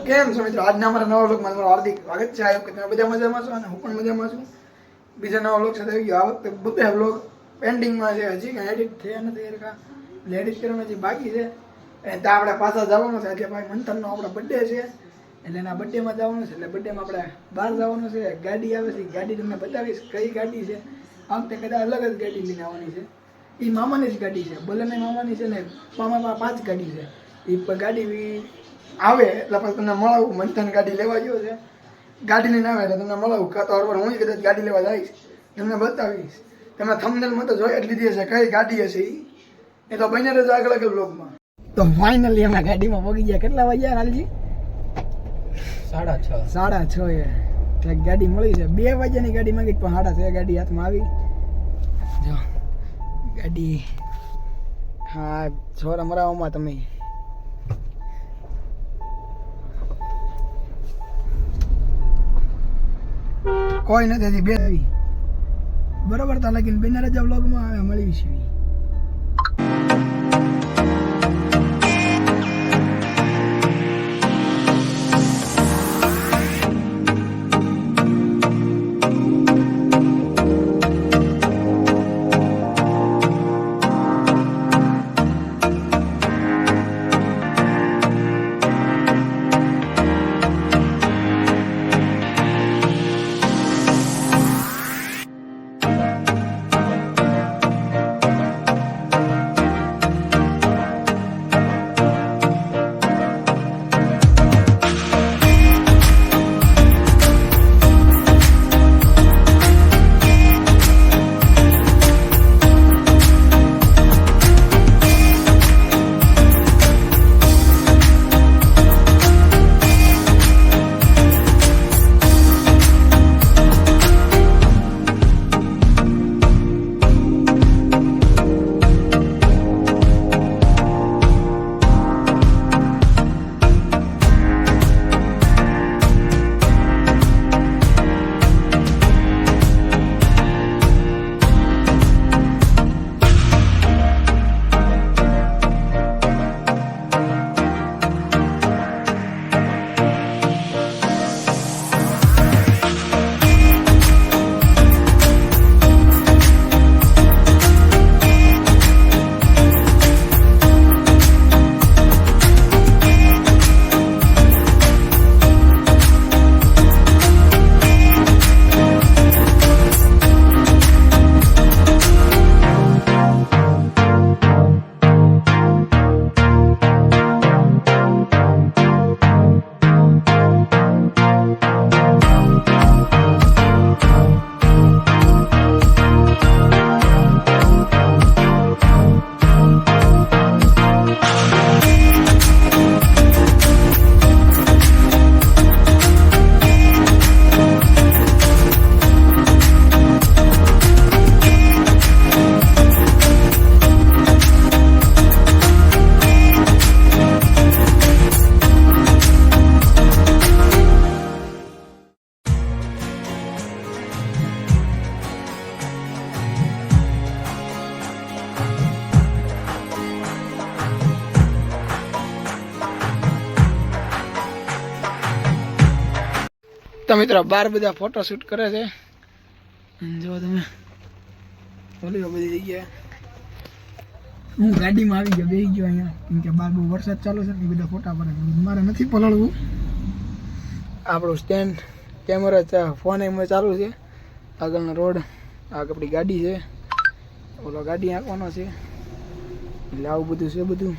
કેમ છો મિત્રો? આજના અમારા નવા વ્લોગમાં તમારું હાર્દિક સ્વાગત છે. આયો કે તમે બધા મજામાં છો અને હું પણ મજામાં છું. બીજા નવા વ્લોગ સાથે આવી ગયો. આ વખતે બધા વ્લોગ પેન્ડિંગમાં છે, હજી કાંઈ એડિટ થયા નથી. એડિટ કરવાનું હજી બાકી છે. અને ત્યાં આપણે પાછા જવાનું છે. એટલે ભાઈ મંથનનો આપણો બર્થડે છે, એટલે એના બર્થડેમાં જવાનું છે. એટલે બર્થડેમાં આપણે બહાર જવાનું છે. ગાડી આવે છે, ગાડી તમને બતાવીશ કઈ ગાડી છે. આ વખતે કદાચ અલગ જ ગાડી લઈને આવવાની છે. એ મામાની જ ગાડી છે, બોલેને મામાની છે ને મામા 5 ગાડી છે. એ ગાડી આવે એટલે પછી તમને મળાવું. મંથન ગાડી લેવા ગયો છે, ગાડી લઈને આવે એટલે તમને મળાવું. કાં તો હું કદાચ ગાડી લેવા જઈશ, તમને બતાવીશ. તમે થંબનેલમાં તો જોઈ જ લીધી હશે કઈ ગાડી હશે એ તો બને રહેજો આગળ આગળ બ્લોગમાં. તો ફાઇનલી અમે ગાડીમાં પગી ગયા. કેટલા વાગ્યા હાલજી? 6:30. 6:30 ત્યાં ગાડી મળી છે. 2 વાગ્યાની ગાડી માંગી પણ 6:30 ગાડી હાથમાં આવી. જો ગાડી, હા છોરા મરાવવામાં તમે કોઈ નથી હજી બે આવી બરોબર. તા લગીને બેન રજા વ્લોગમાં આવે મળી છે. તો મિત્રો બાર બધા ફોટો શૂટ કરે છે. જો તમે બોલી બધી જગ્યાએ હું ગાડીમાં આવી ગયો, બેસી ગયો અહીંયા. કેમ કે બહાર બહુ વરસાદ ચાલુ છે, બધા ફોટા પડે. મારે નથી પલળવું. આપણું સ્ટેન્ડ કેમેરા ફોન એમાં ચાલુ છે. આગળનો રોડ, આ આપણી ગાડી છે, ઓલો ગાડી આંકવાનો છે. એટલે આવું બધું છે બધું.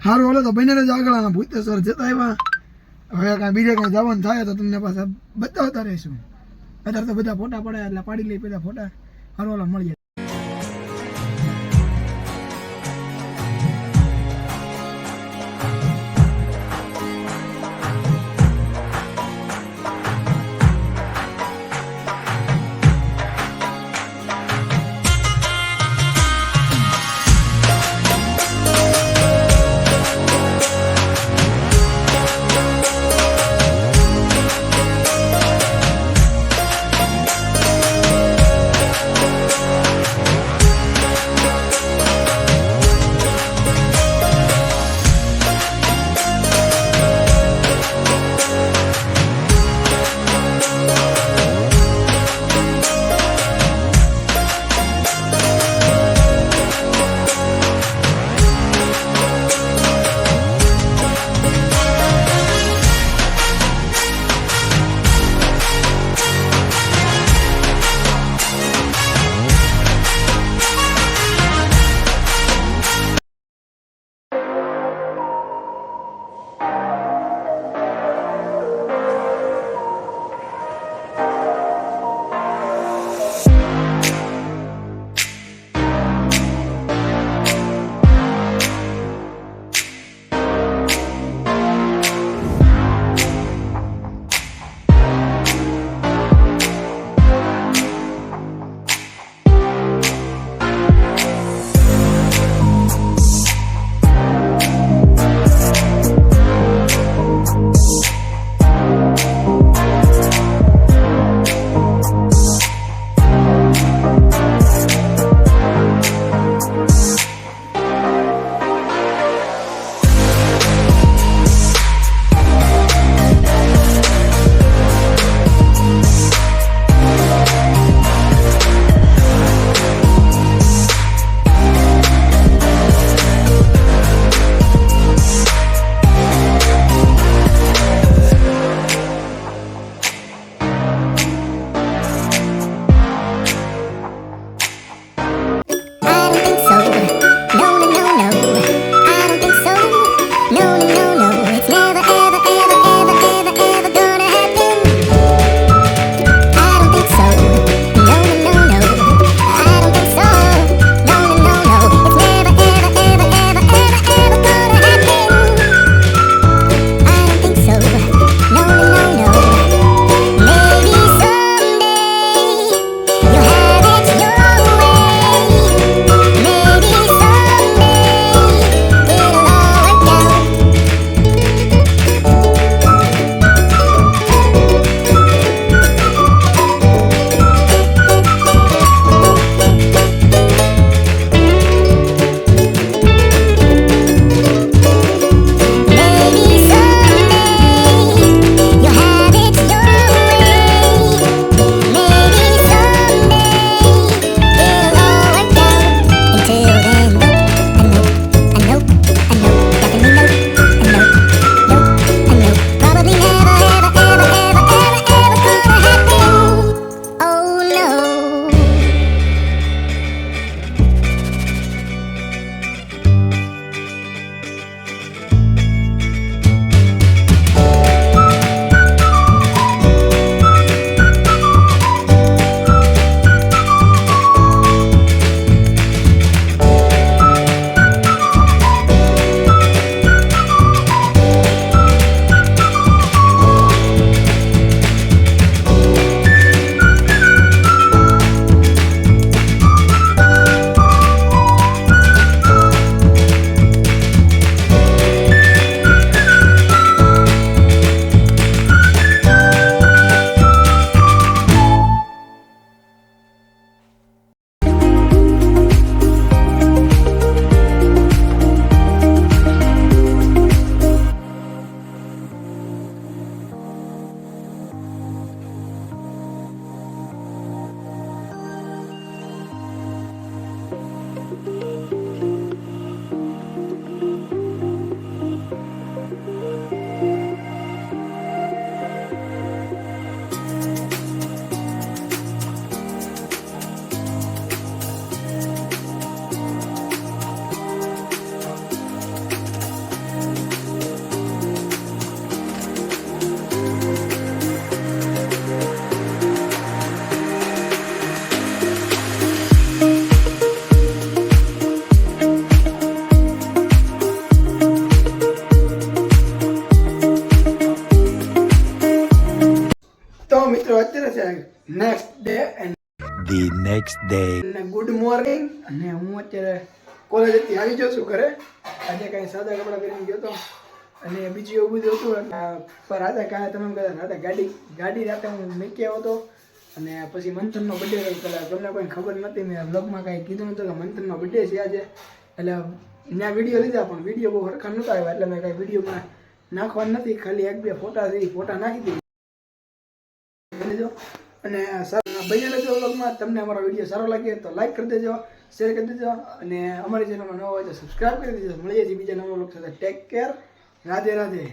સારું હાલો તો બને જ આગળ ભૂતેશ્વર જતા આવ્યા. હવે કાંઈ બીજે કાંઈ જવાનું થાય તો તમને પાછા બતાવતા રહીશું. અત્યારે તો બધા ફોટા પડ્યા એટલે પાડી લઈ બધા ફોટા. સારું હાલો મળીએ. Next day and The next day. Good morning. અને હું અત્યારે કોલેજથી આવી ગયો છું ઘરે. આજે કાંઈ સાદા કપડાં પહેરીને ગયો હતો અને બીજું એવું બધું હતું એટલે પર રાતે કાંઈ તમે કહેતા રાતે ગાડી રાતે હું મૂકી આવ્યો હતો. અને પછી મંથનનો બર્થડે પેલા તમને કોઈ ખબર નથી, મેં બ્લોગમાં કાંઈ કીધું નહોતું કે મંથનનો બર્થડે છે આજે. એટલે ત્યાં વિડીયો લીધા પણ વિડીયો બહુ હરખા નહોતા આવ્યા એટલે મેં કાંઈ વિડીયોમાં નાખવાનું નથી. ખાલી 1-2 ફોટા છે એ ફોટા નાખી દીધી. અને બની લેજો વ્લોગમાં. તમને અમારો વિડીયો સારો લાગે તો લાઈક કરી દેજો, શેર કરી દેજો અને અમારી ચેનલમાં નવો હોય તો સબસ્ક્રાઈબ કરી દેજો. મળીએ છીએ બીજા નવા વ્લોગ સાથે. Take care. રાધે રાધે.